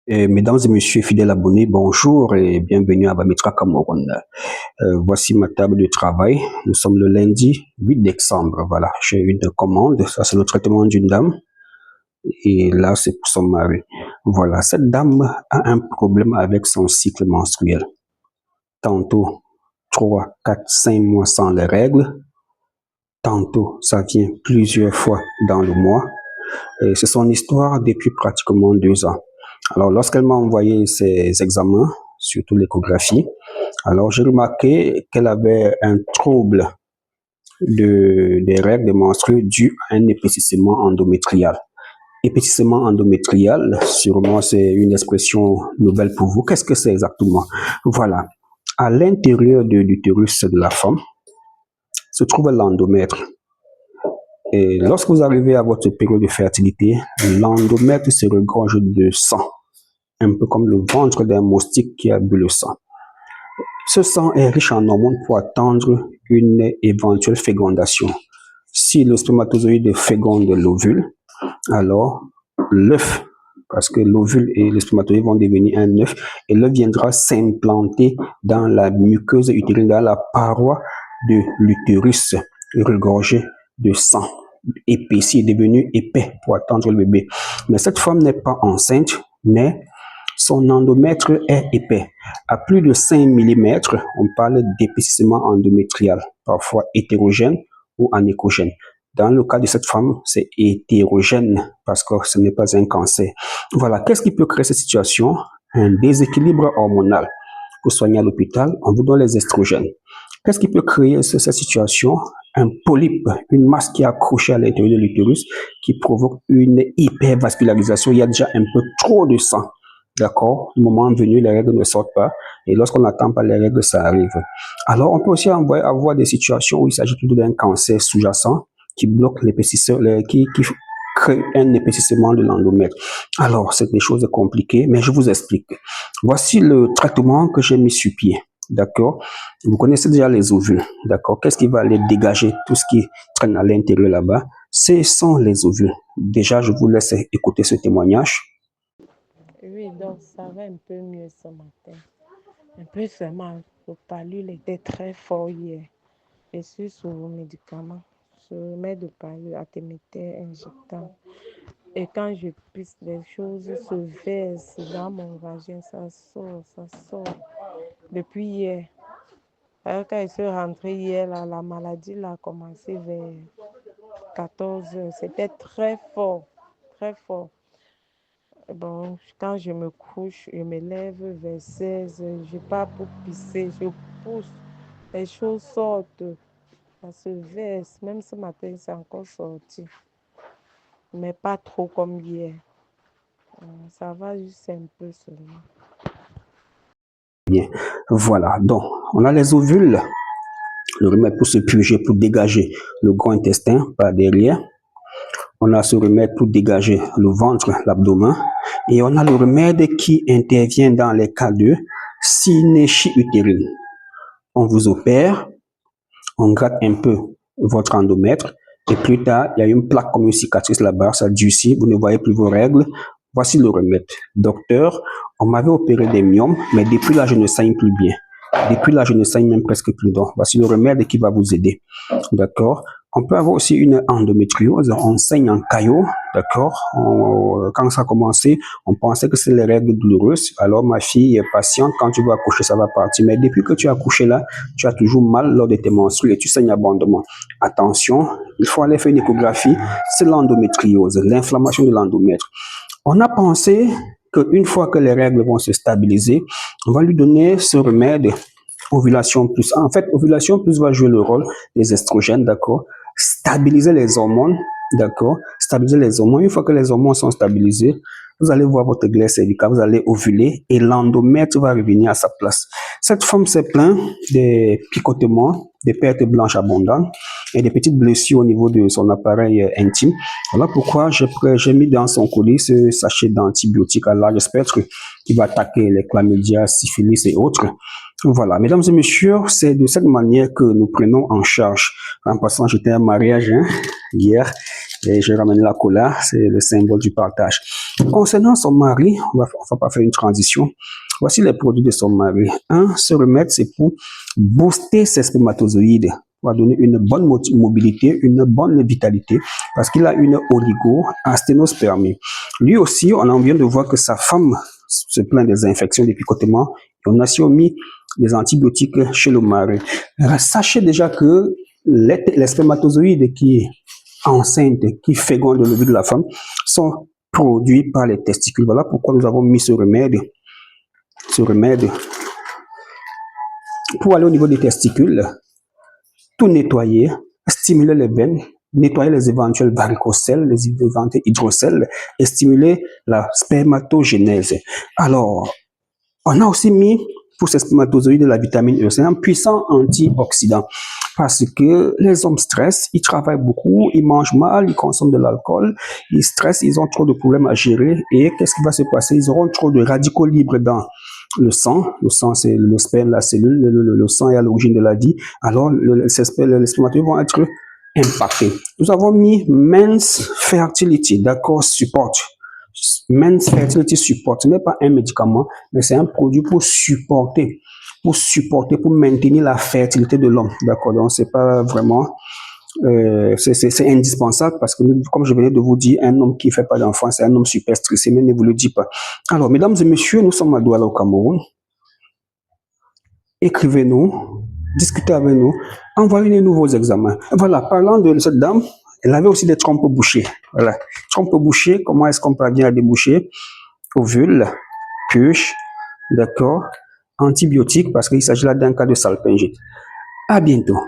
Mesdames et messieurs fidèles abonnés, bonjour et bienvenue à Bamitra Cameroun. Voici ma table de travail. Nous sommes le lundi 8 décembre. Voilà, j'ai une commande. Ça, c'est le traitement d'une dame. Et là, c'est pour son mari. Voilà, cette dame a un problème avec son cycle menstruel. Tantôt 3, 4, 5 mois sans les règles. Tantôt, ça vient plusieurs fois dans le mois. Et c'est son histoire depuis pratiquement 2 ans. Alors, lorsqu'elle m'a envoyé ses examens, surtout l'échographie, alors j'ai remarqué qu'elle avait un trouble des règles de menstrues dû à un épaississement endométrial. Épaississement endométrial, sûrement c'est une expression nouvelle pour vous. Qu'est-ce que c'est exactement? Voilà. À l'intérieur de l'utérus de la femme se trouve l'endomètre. Et lorsque vous arrivez à votre période de fertilité, l'endomètre se regorge de sang, un peu comme le ventre d'un moustique qui a bu le sang. Ce sang est riche en hormones pour attendre une éventuelle fécondation. Si le spermatozoïde féconde l'ovule, alors l'œuf, parce que l'ovule et le spermatozoïde vont devenir un œuf, et l'œuf viendra s'implanter dans la muqueuse utérine, dans la paroi de l'utérus, regorgé de sang, épaissi, devenu épais pour attendre le bébé. Mais cette femme n'est pas enceinte, mais son endomètre est épais. À plus de 5 mm, on parle d'épaississement endométrial, parfois hétérogène ou anéchogène. Dans le cas de cette femme, c'est hétérogène parce que ce n'est pas un cancer. Voilà, qu'est-ce qui peut créer cette situation? Un déséquilibre hormonal. Pour soigner à l'hôpital, on vous donne les estrogènes. Qu'est-ce qui peut créer cette situation? Un polype, une masse qui est accrochée à l'intérieur de l'utérus qui provoque une hypervascularisation. Il y a déjà un peu trop de sang. D'accord? Le moment venu, les règles ne sortent pas. Et lorsqu'on n'attend pas les règles, ça arrive. Alors, on peut aussi avoir des situations où il s'agit plutôt d'un cancer sous-jacent qui bloque l'épaississement, qui crée un épaississement de l'endomètre. Alors, c'est des choses compliquées, mais je vous explique. Voici le traitement que j'ai mis sur pied. D'accord? Vous connaissez déjà les ovules. D'accord? Qu'est-ce qui va aller dégager tout ce qui traîne à l'intérieur là-bas? Ce sont les ovules. Déjà, je vous laisse écouter ce témoignage. Oui, donc ça va un peu mieux ce matin. Un peu seulement, le palud était très fort hier. Je suis sous médicaments. Je mets de palud à Téméter injectant. Et quand je pisse, les choses se versent dans mon vagin. Ça sort. Depuis hier. Alors, quand je suis rentrée hier, là, la maladie là, a commencé vers 14 h. C'était très fort. Très fort. Bon, quand je me couche, je me lève vers 16 h, je pars pour pisser, je pousse, les choses sortent, ça se verse. Même ce matin, c'est encore sorti, mais pas trop comme hier. Ça va juste un peu seulement. Bien, voilà. Donc, on a les ovules, le remède pour se purger, pour dégager le gros intestin par derrière. On a ce remède pour dégager le ventre, l'abdomen. Et on a le remède qui intervient dans les cas de synéchie utérine. On vous opère, on gratte un peu votre endomètre, et plus tard, il y a une plaque comme une cicatrice là-bas, ça durcit, vous ne voyez plus vos règles. Voici le remède. Docteur, on m'avait opéré des myomes, mais depuis là, je ne saigne plus bien. Depuis là, je ne saigne même presque plus. Donc, voici le remède qui va vous aider. D'accord? On peut avoir aussi une endométriose, on saigne en caillot, d'accord? Quand ça a commencé, on pensait que c'est les règles douloureuses. Alors, ma fille est patiente, quand tu vas accoucher, ça va partir. Mais depuis que tu as accouché là, tu as toujours mal lors de tes menstrues et tu saignes abondamment. Attention, il faut aller faire une échographie, c'est l'endométriose, l'inflammation de l'endomètre. On a pensé qu'une fois que les règles vont se stabiliser, on va lui donner ce remède, ovulation plus. En fait, ovulation plus va jouer le rôle des estrogènes, d'accord? Stabiliser les hormones, d'accord? Stabiliser les hormones. Une fois que les hormones sont stabilisées, vous allez voir votre glande cervicale, vous allez ovuler et l'endomètre va revenir à sa place. Cette femme s'est plainte des picotements, des pertes blanches abondantes et des petites blessures au niveau de son appareil intime. Voilà pourquoi j'ai mis dans son colis ce sachet d'antibiotiques à large spectre qui va attaquer les chlamydia, syphilis et autres. Voilà, mesdames et messieurs, c'est de cette manière que nous prenons en charge. En passant, j'étais à un mariage hier et j'ai ramené la cola, c'est le symbole du partage. Concernant son mari, on va pas faire une transition. Voici les produits de son mari. Ce remède, c'est pour booster ses spermatozoïdes, pour donner une bonne mobilité, une bonne vitalité, parce qu'il a une oligo-asténospermie. Lui aussi, on vient de voir que sa femme se plaint des infections, des picotements, et on a aussi mis des antibiotiques chez le mari. Sachez déjà que les spermatozoïdes qui enceintes, qui fécondent le l'ovule de la femme, sont produits par les testicules. Voilà pourquoi nous avons mis ce remède pour aller au niveau des testicules, tout nettoyer, stimuler les veines, nettoyer les éventuels varicocèles, les éventuels hydrocèles et stimuler la spermatogénèse. Alors, on a aussi mis pour ces spermatozoïdes de la vitamine E. C'est un puissant antioxydant parce que les hommes stressent, ils travaillent beaucoup, ils mangent mal, ils consomment de l'alcool, ils stressent, ils ont trop de problèmes à gérer. Et qu'est-ce qui va se passer? Ils auront trop de radicaux libres dans le sang. Le sang, c'est le sperme, la cellule. Le sang est à l'origine de la vie. Alors, les spermatozoïdes vont être impactés. Nous avons mis Men's Fertility, d'accord, support. Men's Fertility Support, ce n'est pas un médicament, mais c'est un produit pour supporter, pour maintenir la fertilité de l'homme. D'accord, donc c'est pas vraiment, c'est indispensable parce que, comme je venais de vous dire, un homme qui ne fait pas d'enfant, c'est un homme super stressé, mais ne vous le dis pas. Alors, mesdames et messieurs, nous sommes à Douala au Cameroun. Écrivez-nous, discutez avec nous, envoyez-nous nouveaux examens. Voilà, parlant de cette dame, elle avait aussi des trompes bouchées. Voilà. Trompes bouchées, comment est-ce qu'on parvient à déboucher? Ovule, puce, d'accord, antibiotiques, parce qu'il s'agit là d'un cas de salpingite. À bientôt.